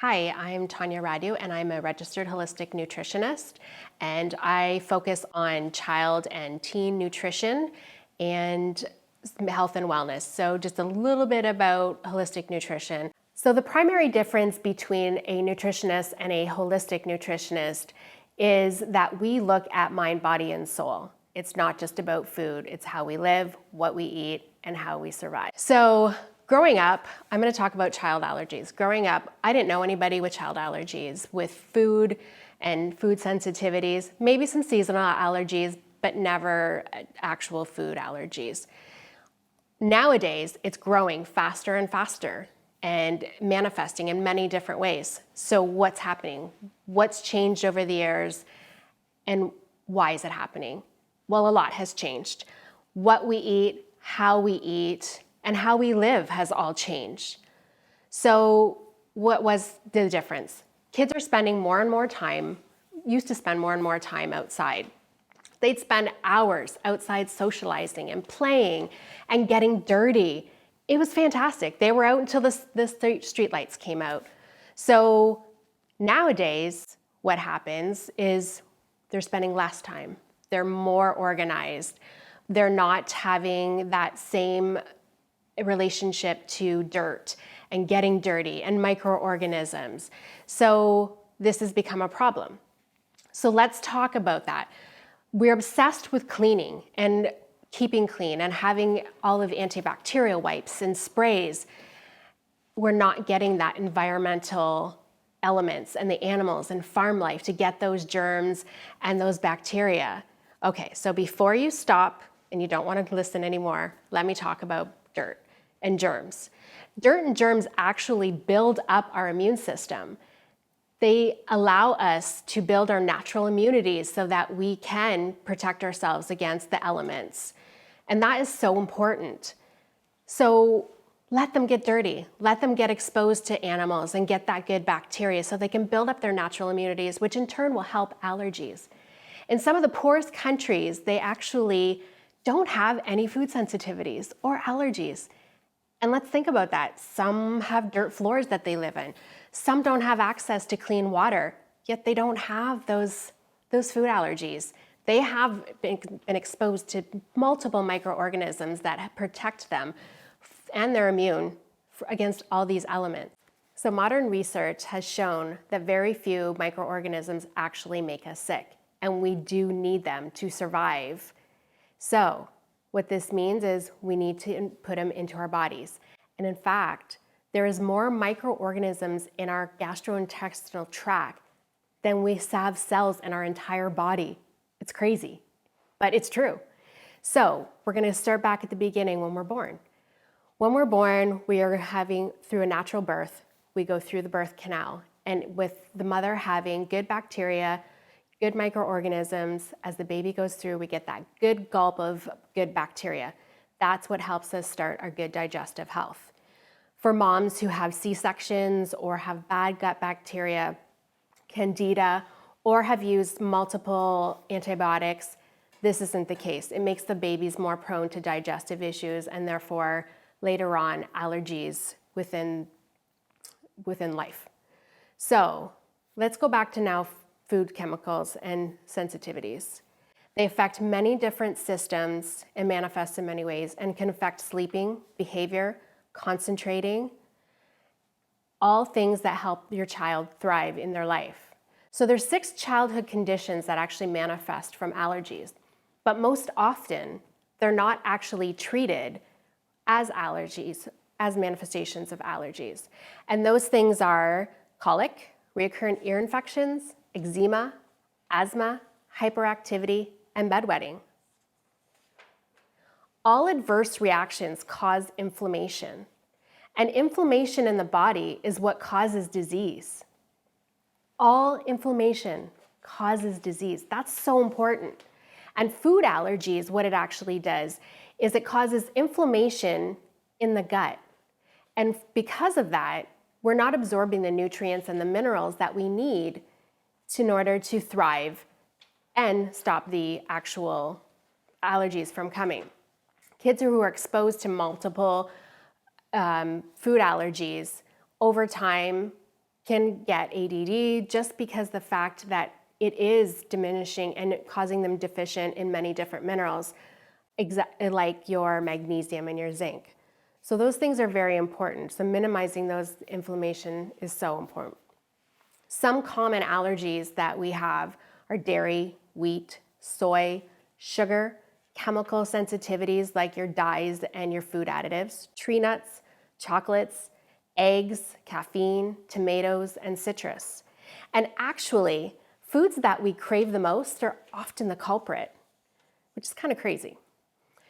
Hi, I'm Tania Radu, and I'm a registered holistic nutritionist, and I focus on child and teen nutrition and health and wellness. So just a little bit about holistic nutrition. So the primary difference between a nutritionist and a holistic nutritionist is that we look at mind, body, and soul. It's not just about food, it's how we live, what we eat, and how we survive. So growing up, I'm going to talk about child allergies. Growing up, I didn't know anybody with child allergies, with food and food sensitivities, maybe some seasonal allergies, but never actual food allergies. Nowadays, it's growing faster and faster and manifesting in many different ways. So what's happening? What's changed over the years, and why is it happening? Well, a lot has changed. What we eat, how we eat, and how we live has all changed. So what was the difference? Kids are spending more and more time, used to spend more and more time outside. They'd spend hours outside socializing and playing and getting dirty. It was fantastic. They were out until the street lights came out. So nowadays, what happens is they're spending less time. They're more organized. They're not having that same relationship to dirt and getting dirty and microorganisms. So this has become a problem. So let's talk about that. We're obsessed with cleaning and keeping clean and having all of antibacterial wipes and sprays. We're not getting that environmental elements and the animals and farm life to get those germs and those bacteria. Okay, so before you stop and you don't want to listen anymore, let me talk about dirt and germs. Dirt and germs actually build up our immune system. They allow us to build our natural immunities so that we can protect ourselves against the elements. And that is so important. So let them get dirty. Let them get exposed to animals and get that good bacteria so they can build up their natural immunities, which in turn will help allergies. In some of the poorest countries, they actually don't have any food sensitivities or allergies. And let's think about that. Some have dirt floors that they live in. Some don't have access to clean water, yet they don't have those food allergies. They have been exposed to multiple microorganisms that protect them and they're immune against all these elements. So modern research has shown that very few microorganisms actually make us sick, and we do need them to survive. So what this means is we need to put them into our bodies. And in fact, there is more microorganisms in our gastrointestinal tract than we have cells in our entire body. It's crazy, but it's true. So we're going to start back at the beginning when we're born. When we're born, we are having, through a natural birth, we go through the birth canal. And with the mother having good bacteria, good microorganisms, as the baby goes through, we get that good gulp of good bacteria. That's what helps us start our good digestive health. For moms who have C-sections or have bad gut bacteria, candida, or have used multiple antibiotics, this isn't the case. It makes the babies more prone to digestive issues and therefore later on allergies within life. So let's go back to now food chemicals and sensitivities. They affect many different systems and manifest in many ways and can affect sleeping, behavior, concentrating, all things that help your child thrive in their life. So there's 6 childhood conditions that actually manifest from allergies, but most often they're not actually treated as allergies, as manifestations of allergies. And those things are colic, recurrent ear infections, eczema, asthma, hyperactivity, and bedwetting. All adverse reactions cause inflammation, and inflammation in the body is what causes disease. All inflammation causes disease. That's so important. And food allergies, what it actually does is it causes inflammation in the gut. And because of that, we're not absorbing the nutrients and the minerals that we need in order to thrive and stop the actual allergies from coming. Kids who are exposed to multiple food allergies over time can get ADD just because the fact that it is diminishing and causing them deficient in many different minerals, like your magnesium and your zinc. So those things are very important. So minimizing those inflammation is so important. Some common allergies that we have are dairy, wheat, soy, sugar, chemical sensitivities like your dyes and your food additives, tree nuts, chocolates, eggs, caffeine, tomatoes, and citrus. And actually, foods that we crave the most are often the culprit, which is kind of crazy.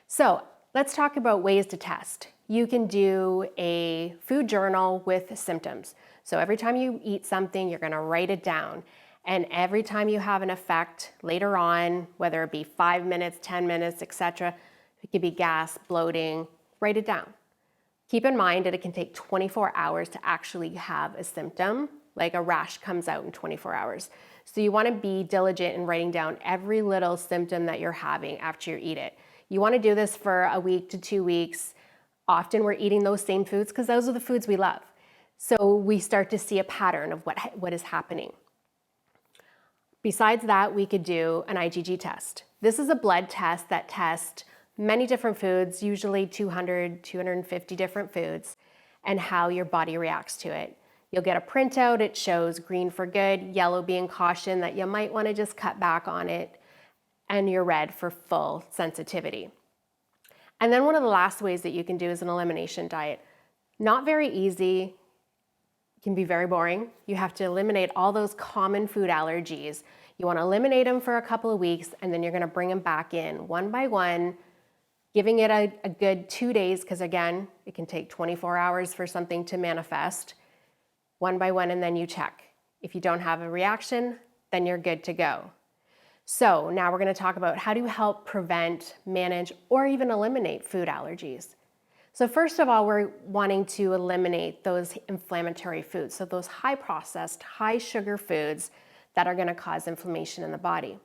So let's talk about ways to test. You can do a food journal with symptoms. So every time you eat something, you're going to write it down. And every time you have an effect later on, whether it be 5 minutes, 10 minutes, etc., it could be gas, bloating, write it down. Keep in mind that it can take 24 hours to actually have a symptom, like a rash comes out in 24 hours. So you want to be diligent in writing down every little symptom that you're having after you eat it. You want to do this for a week to 2 weeks. Often we're eating those same foods because those are the foods we love. So we start to see a pattern of what is happening. Besides that, we could do an IgG test. This is a blood test that tests many different foods, usually 200, 250 different foods, and how your body reacts to it. You'll get a printout. It shows green for good, yellow being caution that you might want to just cut back on it, and you're red for full sensitivity. And then one of the last ways that you can do is an elimination diet. Not very easy, can be very boring. You have to eliminate all those common food allergies. You want to eliminate them for a couple of weeks, and then you're going to bring them back in one by one, giving it a good 2 days, because again, it can take 24 hours for something to manifest, one by one, and then you check. If you don't have a reaction, then you're good to go. So now we're going to talk about how to help prevent, manage, or even eliminate food allergies. So first of all, we're wanting to eliminate those inflammatory foods, so those high processed, high sugar foods that are going to cause inflammation in the body.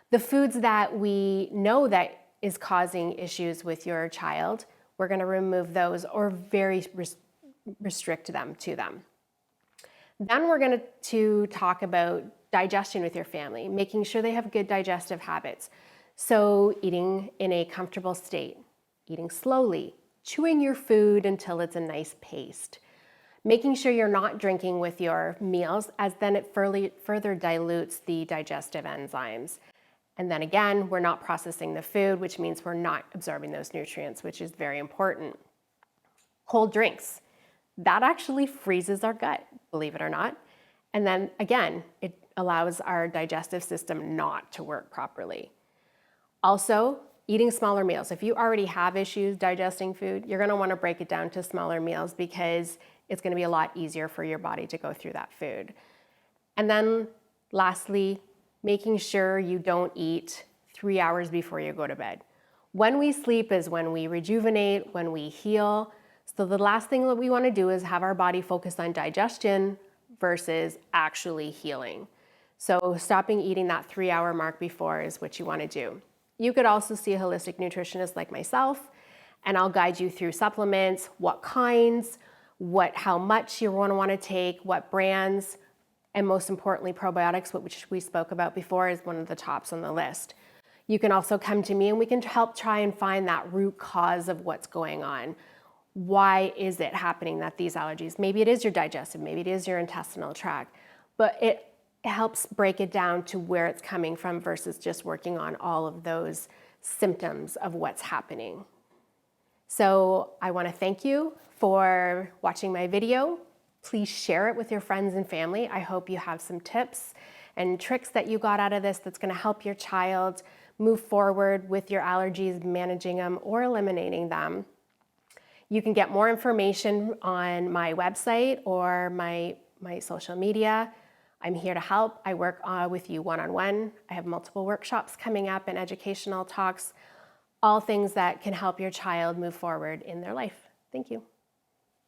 The foods that we know that is causing issues with your child, we're going to remove those or very restrict them to them. Then we're going to talk about digestion with your family, making sure they have good digestive habits. So eating in a comfortable state, eating slowly, chewing your food until it's a nice paste, making sure you're not drinking with your meals, as then it further dilutes the digestive enzymes. And then again, we're not processing the food, which means we're not absorbing those nutrients, which is very important. Cold drinks, that actually freezes our gut, believe it or not. And then again, it allows our digestive system not to work properly. Also, eating smaller meals. If you already have issues digesting food, you're going to want to break it down to smaller meals because it's going to be a lot easier for your body to go through that food. And then lastly, making sure you don't eat 3 hours before you go to bed. When we sleep is when we rejuvenate, when we heal. So the last thing that we want to do is have our body focus on digestion versus actually healing. So stopping eating that 3-hour mark before is what you want to do. You could also see a holistic nutritionist like myself, and I'll guide you through supplements, what kinds, how much you're going to want to take, what brands, and most importantly, probiotics, which we spoke about before, is one of the tops on the list. You can also come to me and we can help try and find that root cause of what's going on. Why is it happening that these allergies? Maybe it is your digestive, maybe it is your intestinal tract, but it helps break it down to where it's coming from versus just working on all of those symptoms of what's happening. So I want to thank you for watching my video. Please share it with your friends and family. I hope you have some tips and tricks that you got out of this that's going to help your child move forward with your allergies, managing them or eliminating them. You can get more information on my website or my social media. I'm here to help. I work with you one-on-one. I have multiple workshops coming up and educational talks, all things that can help your child move forward in their life. Thank you.